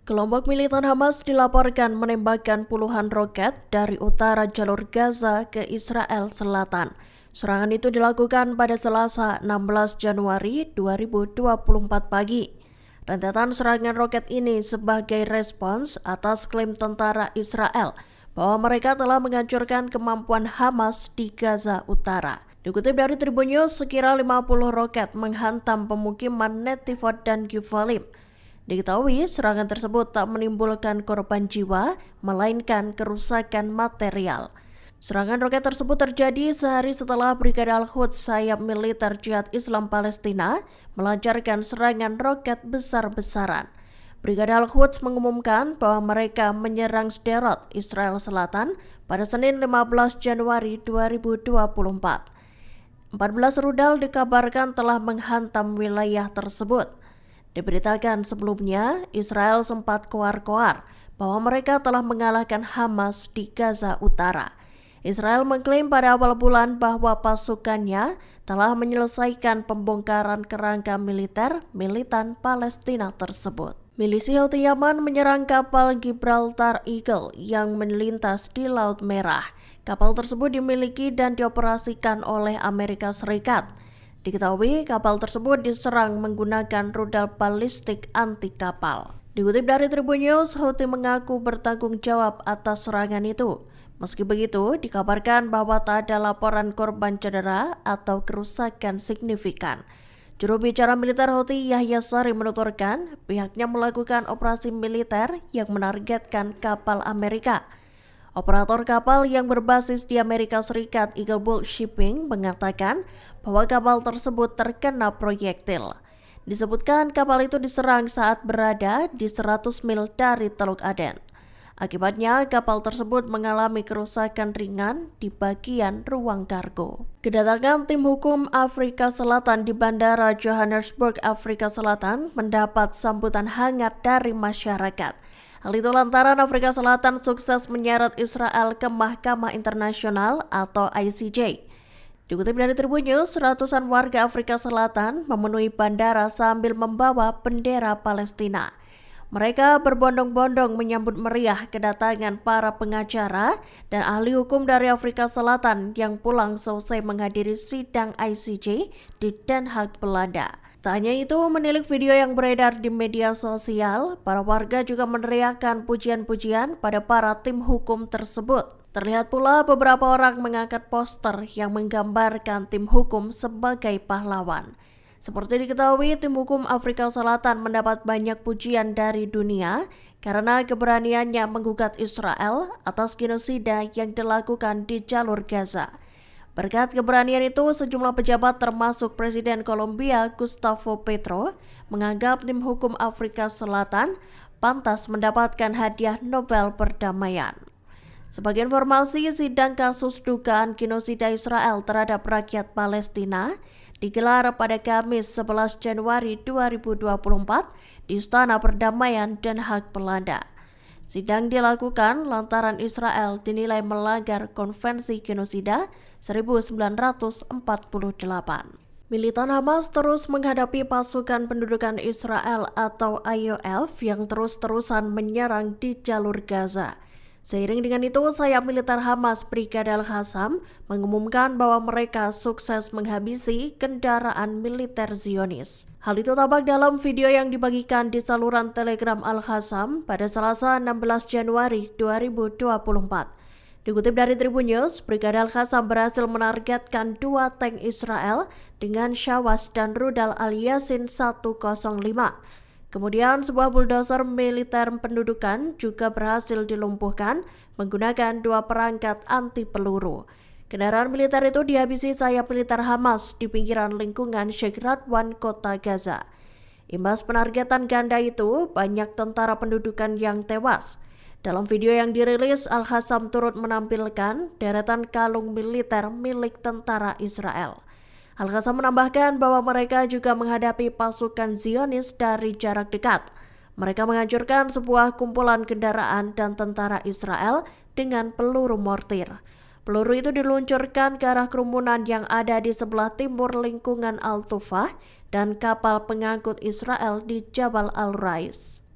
Kelompok militan Hamas dilaporkan menembakkan puluhan roket dari utara jalur Gaza ke Israel Selatan. Serangan itu dilakukan pada Selasa 16 Januari 2024 pagi. Rentetan serangan roket ini sebagai respons atas klaim tentara Israel bahwa mereka telah menghancurkan kemampuan Hamas di Gaza Utara. Dikutip dari Tribun News, sekira 50 roket menghantam pemukiman Netivot dan Givalim. Diketahui serangan tersebut tak menimbulkan korban jiwa, melainkan kerusakan material. Serangan roket tersebut terjadi sehari setelah Brigade Al-Quds sayap militer Jihad Islam Palestina melancarkan serangan roket besar-besaran. Brigade Al-Quds mengumumkan bahwa mereka menyerang Sderot, Israel Selatan pada Senin 15 Januari 2024. 14 rudal dikabarkan telah menghantam wilayah tersebut. Diberitakan sebelumnya, Israel sempat koar-koar bahwa mereka telah mengalahkan Hamas di Gaza Utara. Israel mengklaim pada awal bulan bahwa pasukannya telah menyelesaikan pembongkaran kerangka militer militan Palestina tersebut. Milisi Houthi Yaman menyerang kapal Gibraltar Eagle yang melintas di Laut Merah. Kapal tersebut dimiliki dan dioperasikan oleh Amerika Serikat. Diketahui kapal tersebut diserang menggunakan rudal balistik anti kapal. Dikutip dari Tribun News, Houthi mengaku bertanggung jawab atas serangan itu. Meski begitu, dikabarkan bahwa tak ada laporan korban cedera atau kerusakan signifikan. Juru bicara militer Houthi Yahya Sari menuturkan pihaknya melakukan operasi militer yang menargetkan kapal Amerika. Operator kapal yang berbasis di Amerika Serikat Eagle Bolt Shipping mengatakan bahwa kapal tersebut terkena proyektil. Disebutkan kapal itu diserang saat berada di 100 mil dari Teluk Aden. Akibatnya kapal tersebut mengalami kerusakan ringan di bagian ruang kargo. Kedatangan tim hukum Afrika Selatan di Bandara Johannesburg, Afrika Selatan mendapat sambutan hangat dari masyarakat. Hal itu lantaran Afrika Selatan sukses menyeret Israel ke Mahkamah Internasional atau ICJ. Dikutip dari Tribun News, ratusan warga Afrika Selatan memenuhi bandara sambil membawa bendera Palestina. Mereka berbondong-bondong menyambut meriah kedatangan para pengacara dan ahli hukum dari Afrika Selatan yang pulang selesai menghadiri sidang ICJ di Den Haag, Belanda. Tak hanya itu, menilik video yang beredar di media sosial, para warga juga meneriakkan pujian-pujian pada para tim hukum tersebut. Terlihat pula beberapa orang mengangkat poster yang menggambarkan tim hukum sebagai pahlawan. Seperti diketahui, tim hukum Afrika Selatan mendapat banyak pujian dari dunia karena keberaniannya menggugat Israel atas genosida yang dilakukan di jalur Gaza. Berkat keberanian itu, sejumlah pejabat termasuk Presiden Kolombia Gustavo Petro menganggap tim hukum Afrika Selatan pantas mendapatkan hadiah Nobel Perdamaian. Sebagai informasi, sidang kasus dugaan genosida Israel terhadap rakyat Palestina digelar pada Kamis 11 Januari 2024 di Istana Perdamaian Den Haag, Belanda. Sidang dilakukan lantaran Israel dinilai melanggar Konvensi Genosida 1948. Militan Hamas terus menghadapi pasukan pendudukan Israel atau IOF yang terus-terusan menyerang di jalur Gaza. Seiring dengan itu, sayap militer Hamas Brigade Al-Qassam mengumumkan bahwa mereka sukses menghabisi kendaraan militer Zionis. Hal itu tampak dalam video yang dibagikan di saluran Telegram Al-Qassam pada Selasa 16 Januari 2024. Dikutip dari Tribun News, Brigade Al-Qassam berhasil menargetkan 2 tank Israel dengan Shawas dan rudal Al-Yasin 105. Kemudian sebuah buldoser militer pendudukan juga berhasil dilumpuhkan menggunakan 2 perangkat anti peluru. Kendaraan militer itu dihabisi sayap militer Hamas di pinggiran lingkungan Sheikh Radwan, kota Gaza. Imbas penargetan ganda itu, banyak tentara pendudukan yang tewas. Dalam video yang dirilis, Al-Qassam turut menampilkan deretan kalung militer milik tentara Israel. Al-Qassam menambahkan bahwa mereka juga menghadapi pasukan Zionis dari jarak dekat. Mereka menghancurkan sebuah kumpulan kendaraan dan tentara Israel dengan peluru mortir. Peluru itu diluncurkan ke arah kerumunan yang ada di sebelah timur lingkungan Al-Tufah dan kapal pengangkut Israel di Jabal Al-Rais.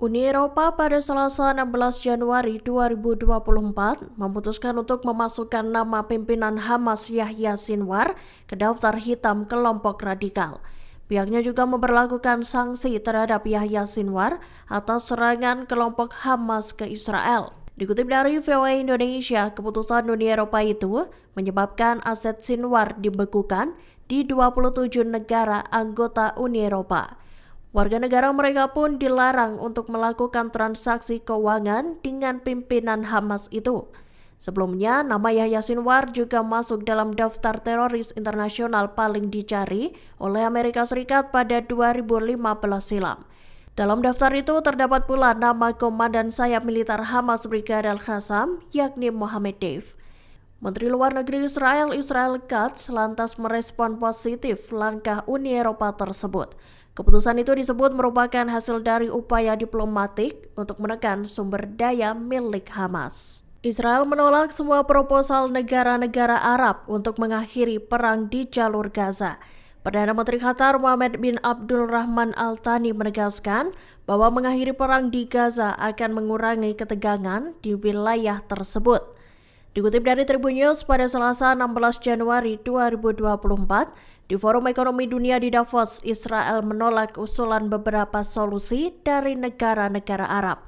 Uni Eropa pada Selasa 16 Januari 2024 memutuskan untuk memasukkan nama pimpinan Hamas Yahya Sinwar ke daftar hitam kelompok radikal. Pihaknya juga memberlakukan sanksi terhadap Yahya Sinwar atas serangan kelompok Hamas ke Israel. Dikutip dari VOA Indonesia, keputusan Uni Eropa itu menyebabkan aset Sinwar dibekukan di 27 negara anggota Uni Eropa. Warga negara mereka pun dilarang untuk melakukan transaksi keuangan dengan pimpinan Hamas itu. Sebelumnya, nama Yahya Sinwar juga masuk dalam daftar teroris internasional paling dicari oleh Amerika Serikat pada 2015 silam. Dalam daftar itu terdapat pula nama komandan sayap militer Hamas Brigade Al-Qassam, yakni Mohammed Deif. Menteri Luar Negeri Israel Katz lantas merespon positif langkah Uni Eropa tersebut. Keputusan itu disebut merupakan hasil dari upaya diplomatik untuk menekan sumber daya milik Hamas. Israel menolak semua proposal negara-negara Arab untuk mengakhiri perang di jalur Gaza. Perdana Menteri Qatar Mohammed bin Abdul Rahman Al Thani menegaskan bahwa mengakhiri perang di Gaza akan mengurangi ketegangan di wilayah tersebut. Dikutip dari Tribun News pada Selasa 16 Januari 2024, di Forum Ekonomi Dunia di Davos, Israel menolak usulan beberapa solusi dari negara-negara Arab.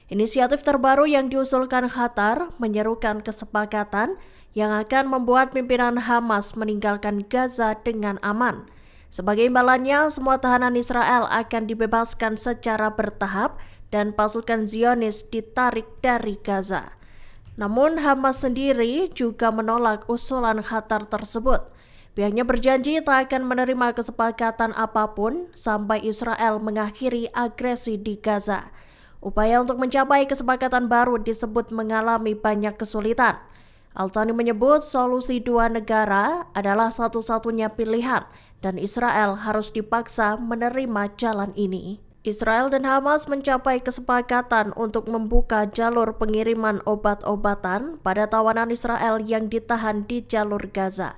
Inisiatif terbaru yang diusulkan Qatar menyerukan kesepakatan yang akan membuat pimpinan Hamas meninggalkan Gaza dengan aman. Sebagai imbalannya, semua tahanan Israel akan dibebaskan secara bertahap dan pasukan Zionis ditarik dari Gaza. Namun Hamas sendiri juga menolak usulan Qatar tersebut. Pihaknya berjanji tak akan menerima kesepakatan apapun sampai Israel mengakhiri agresi di Gaza. Upaya untuk mencapai kesepakatan baru disebut mengalami banyak kesulitan. Al Thani menyebut solusi dua negara adalah satu-satunya pilihan dan Israel harus dipaksa menerima jalan ini. Israel dan Hamas mencapai kesepakatan untuk membuka jalur pengiriman obat-obatan pada tawanan Israel yang ditahan di jalur Gaza.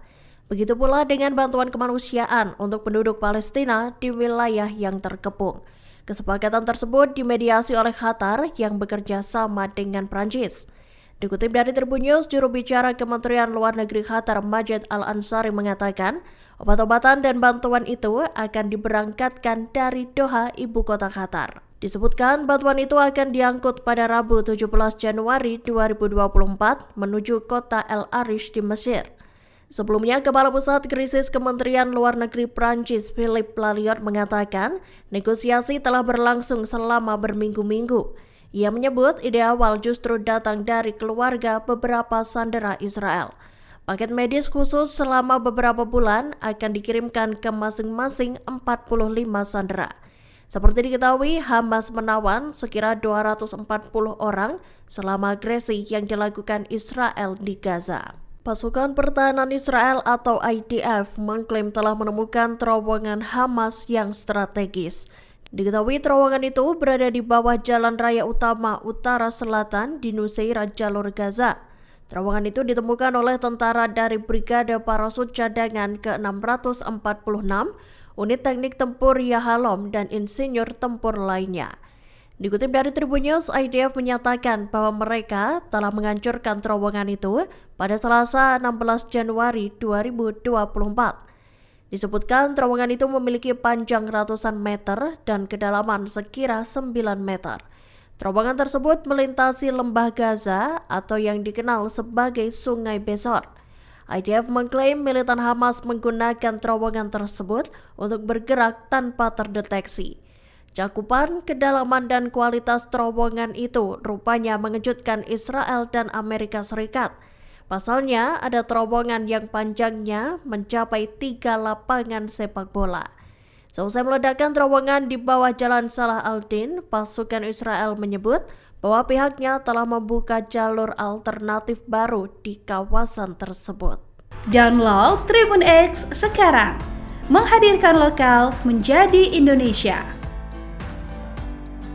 Begitu pula dengan bantuan kemanusiaan untuk penduduk Palestina di wilayah yang terkepung. Kesepakatan tersebut dimediasi oleh Qatar yang bekerja sama dengan Prancis. Dikutip dari Tribun News, juru bicara Kementerian Luar Negeri Qatar Majed Al-Ansari mengatakan, obat-obatan dan bantuan itu akan diberangkatkan dari Doha, ibu kota Qatar. Disebutkan bantuan itu akan diangkut pada Rabu 17 Januari 2024 menuju kota El Arish di Mesir. Sebelumnya, Kepala Pusat Krisis Kementerian Luar Negeri Prancis Philippe Lalliot mengatakan negosiasi telah berlangsung selama berminggu-minggu. Ia menyebut ide awal justru datang dari keluarga beberapa sandera Israel. Paket medis khusus selama beberapa bulan akan dikirimkan ke masing-masing 45 sandera. Seperti diketahui, Hamas menawan sekira 240 orang selama agresi yang dilakukan Israel di Gaza. Pasukan Pertahanan Israel atau IDF mengklaim telah menemukan terowongan Hamas yang strategis. Diketahui terowongan itu berada di bawah jalan raya utama utara selatan di Nuseirat jalur Gaza. Terowongan itu ditemukan oleh tentara dari Brigade Parasut Cadangan ke-646, unit teknik tempur Yahalom, dan insinyur tempur lainnya. Dikutip dari Tribun News, IDF menyatakan bahwa mereka telah menghancurkan terowongan itu pada Selasa 16 Januari 2024. Disebutkan terowongan itu memiliki panjang ratusan meter dan kedalaman sekira 9 meter. Terowongan tersebut melintasi lembah Gaza atau yang dikenal sebagai Sungai Besor. IDF mengklaim militan Hamas menggunakan terowongan tersebut untuk bergerak tanpa terdeteksi. Cakupan, kedalaman, dan kualitas terowongan itu rupanya mengejutkan Israel dan Amerika Serikat. Pasalnya, ada terowongan yang panjangnya mencapai 3 lapangan sepak bola. Seusai meledakkan terowongan di bawah Jalan Salah al-Din, pasukan Israel menyebut bahwa pihaknya telah membuka jalur alternatif baru di kawasan tersebut. Download Tribun X sekarang, menghadirkan lokal menjadi Indonesia.